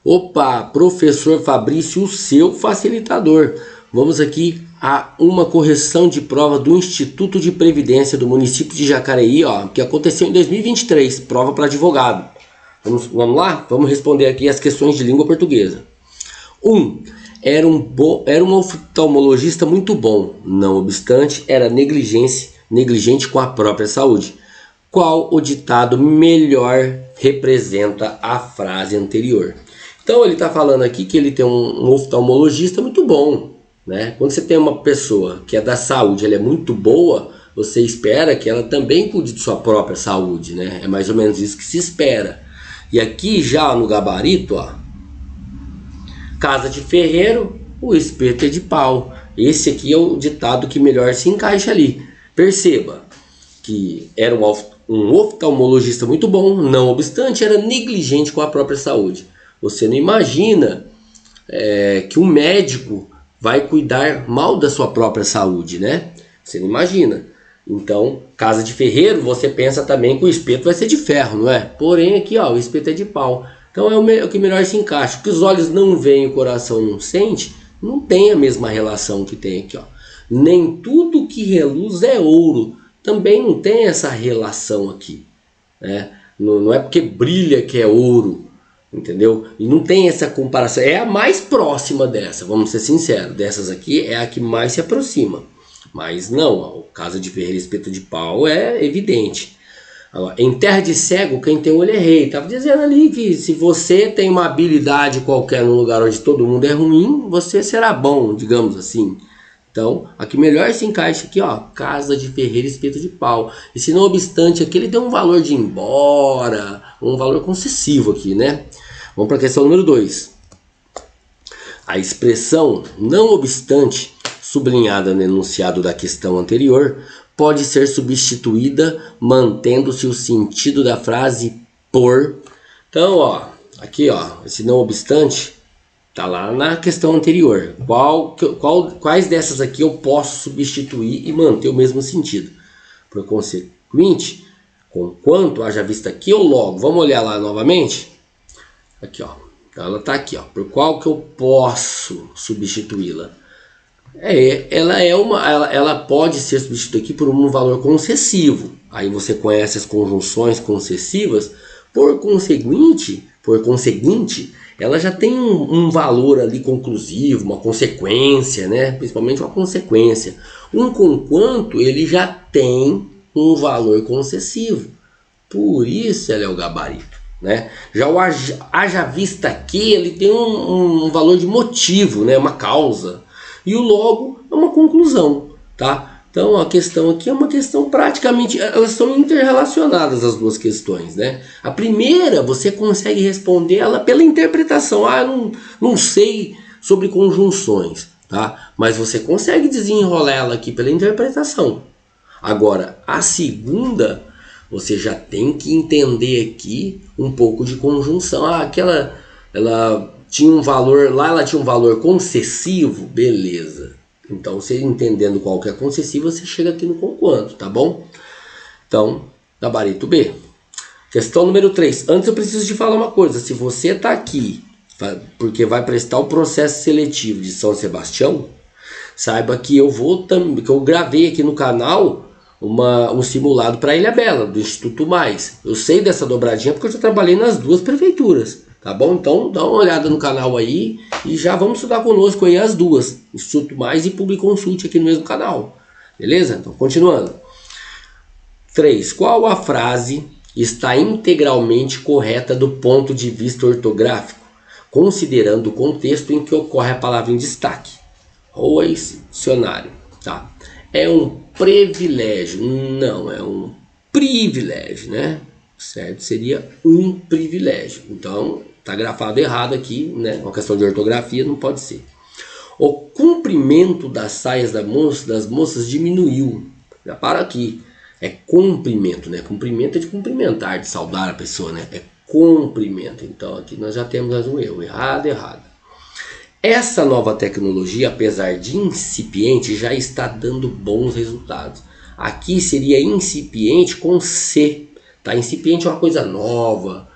Opa, professor Fabrício, o seu facilitador. Vamos aqui a uma correção de prova do Instituto de Previdência do município de Jacareí, que aconteceu em 2023, prova para advogado. Vamos lá? Vamos responder aqui as questões de língua portuguesa. 1. Era um oftalmologista muito bom, não obstante, era negligente com a própria saúde. Qual o ditado melhor representa a frase anterior? Então ele está falando aqui que ele tem um oftalmologista muito bom, né? Quando você tem uma pessoa que é da saúde, ela é muito boa, você espera que ela também cuide de sua própria saúde, né? É mais ou menos isso que se espera. E aqui já no gabarito, casa de ferreiro, o espeto é de pau. Esse aqui é o ditado que melhor se encaixa ali. Perceba que era um oftalmologista muito bom, não obstante, era negligente com a própria saúde. Você não imagina que um médico vai cuidar mal da sua própria saúde, né? Você não imagina. Então, casa de ferreiro, você pensa também que o espeto vai ser de ferro, não é? Porém, aqui, o espeto é de pau. Então, é o que melhor se encaixa. O que os olhos não veem, o coração não sente, não tem a mesma relação que tem aqui, Nem tudo que reluz é ouro. Também não tem essa relação aqui, né? Não é porque brilha que é ouro, entendeu? E não tem essa comparação. É a mais próxima dessa, vamos ser sinceros. Dessas aqui é a que mais se aproxima. Mas não, o casa de ferreiro e espeto de pau é evidente. Agora, em terra de cego, quem tem olho é rei. Estava dizendo ali que se você tem uma habilidade qualquer num lugar onde todo mundo é ruim, você será bom, digamos assim. Então, aqui melhor se encaixa aqui, casa de ferreiro e espeto de pau. E se não obstante aqui, ele deu um valor de embora, um valor concessivo aqui, né? Vamos para a questão número 2. A expressão não obstante, sublinhada no enunciado da questão anterior, pode ser substituída mantendo-se o sentido da frase por. Então, aqui, esse não obstante tá lá na questão anterior. Quais dessas aqui eu posso substituir e manter o mesmo sentido? Por consequente, conquanto, haja vista aqui ou logo. Vamos olhar lá novamente? Aqui, ela tá aqui, por qual que eu posso substituí-la? Ela pode ser substituída aqui por um valor concessivo. Aí você conhece as conjunções concessivas. Por conseguinte, ela já tem um valor ali conclusivo, uma consequência, né? Principalmente uma consequência. Um conquanto, ele já tem um valor concessivo. Por isso ela é o gabarito, né? Já o haja vista aqui, ele tem um valor de motivo, né? Uma causa. E o logo é uma conclusão, tá? Então a questão aqui é uma questão praticamente, elas são interrelacionadas as duas questões, né? A primeira você consegue responder ela pela interpretação. Eu não sei sobre conjunções, tá? Mas você consegue desenrolar ela aqui pela interpretação. Agora, a segunda, você já tem que entender aqui um pouco de conjunção. Ela tinha um valor, lá ela tinha um valor concessivo, beleza. Então, você entendendo qual que é concessivo, você chega aqui no conquanto, tá bom? Então, gabarito B. Questão número 3. Antes eu preciso te falar uma coisa. Se você está aqui porque vai prestar o processo seletivo de São Sebastião, saiba que que eu gravei aqui no canal um simulado para Ilhabela, do Instituto Mais. Eu sei dessa dobradinha porque eu já trabalhei nas duas prefeituras. Tá bom? Então dá uma olhada no canal aí e já vamos estudar conosco aí as duas. Instituto Mais e Publiconsult aqui no mesmo canal. Beleza? Então continuando. 3. Qual a frase está integralmente correta do ponto de vista ortográfico, considerando o contexto em que ocorre a palavra em destaque? Ruas, dicionário. Tá? É um privilégio. Não, é um privilégio, né? Certo? Seria um privilégio. Então, tá grafado errado aqui, né? Uma questão de ortografia, não pode ser. O comprimento das saias das moças diminuiu. Já para aqui. É comprimento, né? Comprimento é de cumprimentar, de saudar a pessoa, né? É comprimento. Então, aqui nós já temos um erro. Errado. Essa nova tecnologia, apesar de incipiente, já está dando bons resultados. Aqui seria incipiente com C. Tá? Incipiente é uma coisa nova,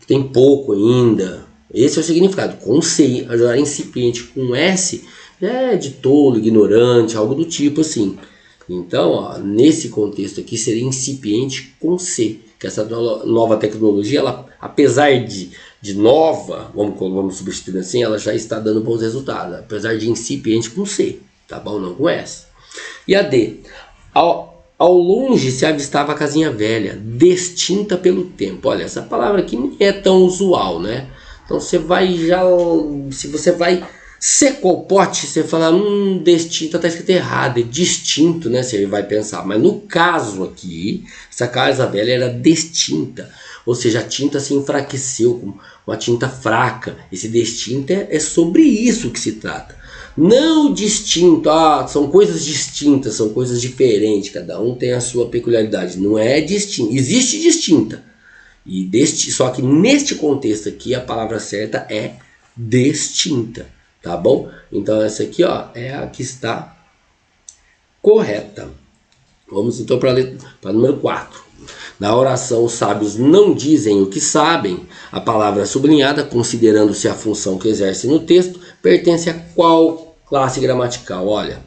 que tem pouco ainda. Esse é o significado. Com C, agora incipiente com S, é de tolo, ignorante, algo do tipo assim. Então, ó, nesse contexto aqui seria incipiente com C, que essa nova tecnologia, ela, apesar de nova, vamos substituir assim, ela já está dando bons resultados, apesar de incipiente com C, tá bom? Não com S. E a D, ao longe se avistava a casinha velha, destinta pelo tempo. Olha, essa palavra aqui não é tão usual, né? Então você vai já, se você vai secou o pote, você fala, destinto, tá escrito errado, é distinto, né? Você vai pensar. Mas no caso aqui, essa casa velha era destinta. Ou seja, a tinta se enfraqueceu com uma tinta fraca. Esse destinto é sobre isso que se trata. Não distinto, são coisas distintas, são coisas diferentes. Cada um tem a sua peculiaridade. Não é distinto, existe distinta. Só que neste contexto aqui, a palavra certa é destinta. Tá bom? Então essa aqui, ó, é a que está correta. Vamos então para o número 4. Na oração, os sábios não dizem o que sabem. A palavra sublinhada, considerando-se a função que exerce no texto, pertence a qual classe gramatical? Olha,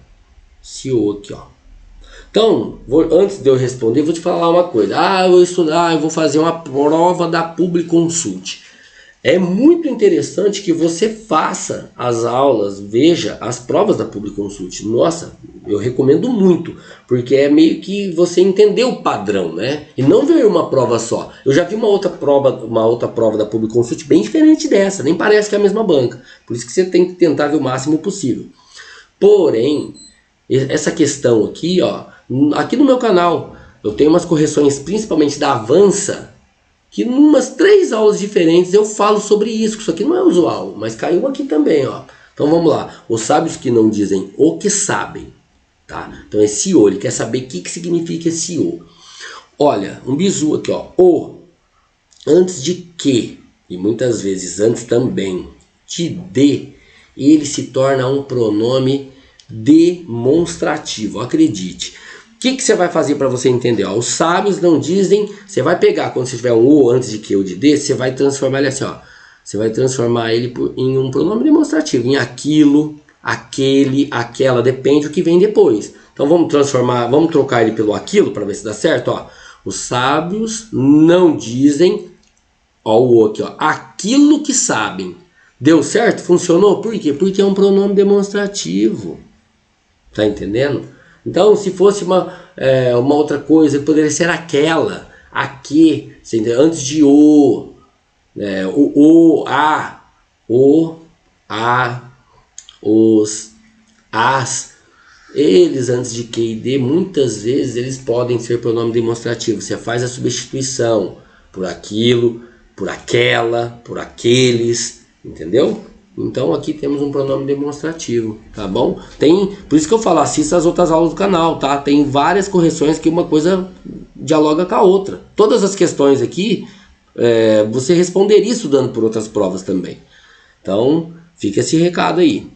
se o aqui, ó. Então, antes de eu responder, vou te falar uma coisa. Eu vou estudar, eu vou fazer uma prova da Public Consult. É muito interessante que você faça as aulas, veja as provas da Public Consult. Nossa, eu recomendo muito, porque é meio que você entender o padrão, né? E não ver uma prova só. Eu já vi uma outra prova da Public Consult bem diferente dessa, nem parece que é a mesma banca. Por isso que você tem que tentar ver o máximo possível. Porém, essa questão aqui, ó, aqui no meu canal, eu tenho umas correções, principalmente da Avança, que em umas 3 aulas diferentes eu falo sobre isso, que isso aqui não é usual, mas caiu aqui também, ó. Então vamos lá, os sábios que não dizem o que sabem, tá? Então esse o, ele quer saber o que significa esse o. Olha, um bizu aqui, ó, o, antes de que, e muitas vezes antes também de, ele se torna um pronome demonstrativo, acredite. O que você vai fazer para você entender? Os sábios não dizem, você vai pegar, quando você tiver um o antes de que ou de, você vai transformar ele assim, ó. Você vai transformar ele em um pronome demonstrativo, em aquilo, aquele, aquela, depende do que vem depois. Então vamos trocar ele pelo aquilo para ver se dá certo, ó. Os sábios não dizem, ó, o aqui, ó, aquilo que sabem. Deu certo? Funcionou? Por quê? Porque é um pronome demonstrativo. Tá entendendo? Então, se fosse uma outra coisa, poderia ser aquela, aqui, antes de o, a, os, as, eles antes de que e de, muitas vezes eles podem ser pronome demonstrativo. Você faz a substituição por aquilo, por aquela, por aqueles, entendeu? Então aqui temos um pronome demonstrativo, tá bom? Por isso que eu falo, assista as outras aulas do canal, tá? Tem várias correções que uma coisa dialoga com a outra. Todas as questões aqui, você responderia estudando por outras provas também. Então, fica esse recado aí.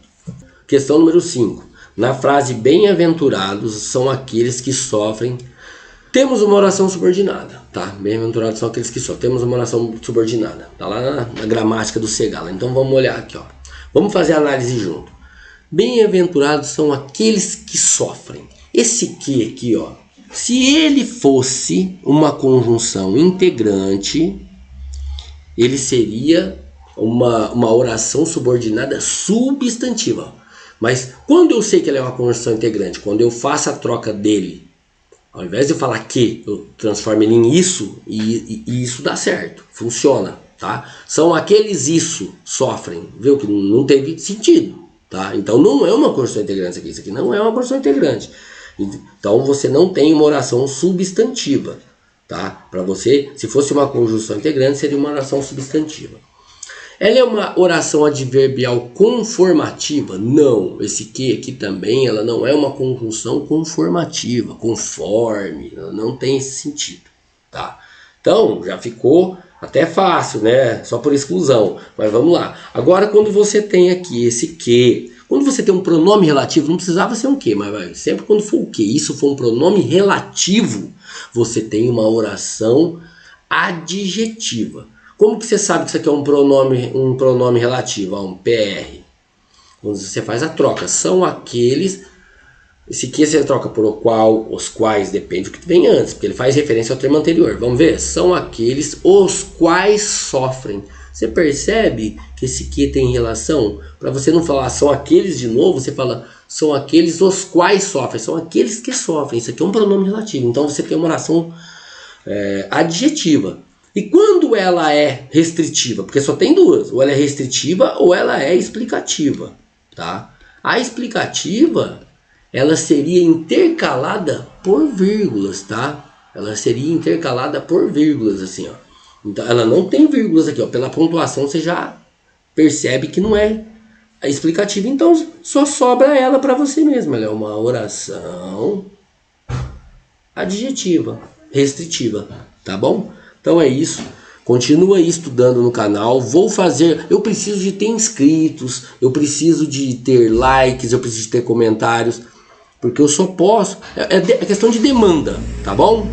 Questão número 5. Na frase bem-aventurados são aqueles que sofrem. Temos uma oração subordinada, tá? Bem-aventurados são aqueles que só. Temos uma oração subordinada. Tá lá na gramática do Segala. Então vamos olhar aqui, ó. Vamos fazer a análise junto. Bem-aventurados são aqueles que sofrem. Esse que aqui, ó. Se ele fosse uma conjunção integrante, ele seria uma oração subordinada substantiva. Mas quando eu sei que ele é uma conjunção integrante, quando eu faço a troca dele, ao invés de eu falar que, eu transformo ele em isso e isso dá certo, funciona, tá? São aqueles isso sofrem, viu? Que não teve sentido, tá? Então não é uma conjunção integrante isso aqui não é uma conjunção integrante. Então você não tem uma oração substantiva, tá? Para você, se fosse uma conjunção integrante, seria uma oração substantiva. Ela é uma oração adverbial conformativa? Não, esse que aqui também, ela não é uma conjunção conformativa, conforme, ela não tem esse sentido, tá? Então, já ficou até fácil, né? Só por exclusão, mas vamos lá. Agora, quando você tem aqui esse que, quando você tem um pronome relativo, não precisava ser um que, mas sempre quando for o que, isso for um pronome relativo, você tem uma oração adjetiva. Como que você sabe que isso aqui é um pronome relativo, um PR? Quando você faz a troca, são aqueles. Esse aqui você troca por o qual, os quais, depende do que vem antes, porque ele faz referência ao termo anterior. Vamos ver? São aqueles os quais sofrem. Você percebe que esse que tem relação? Para você não falar são aqueles de novo, você fala são aqueles os quais sofrem. São aqueles que sofrem. Isso aqui é um pronome relativo. Então você tem uma oração adjetiva. E quando ela é restritiva? Porque só tem duas. Ou ela é restritiva ou ela é explicativa. Tá? A explicativa, ela seria intercalada por vírgulas. Tá? Ela seria intercalada por vírgulas, assim, ó. Então ela não tem vírgulas aqui, ó. Pela pontuação você já percebe que não é a explicativa. Então só sobra ela para você mesmo. Ela é uma oração adjetiva, restritiva, tá bom? Então é isso. Continua aí estudando no canal. Vou fazer. Eu preciso de ter inscritos, eu preciso de ter likes, eu preciso de ter comentários, porque eu só posso. É questão de demanda, tá bom?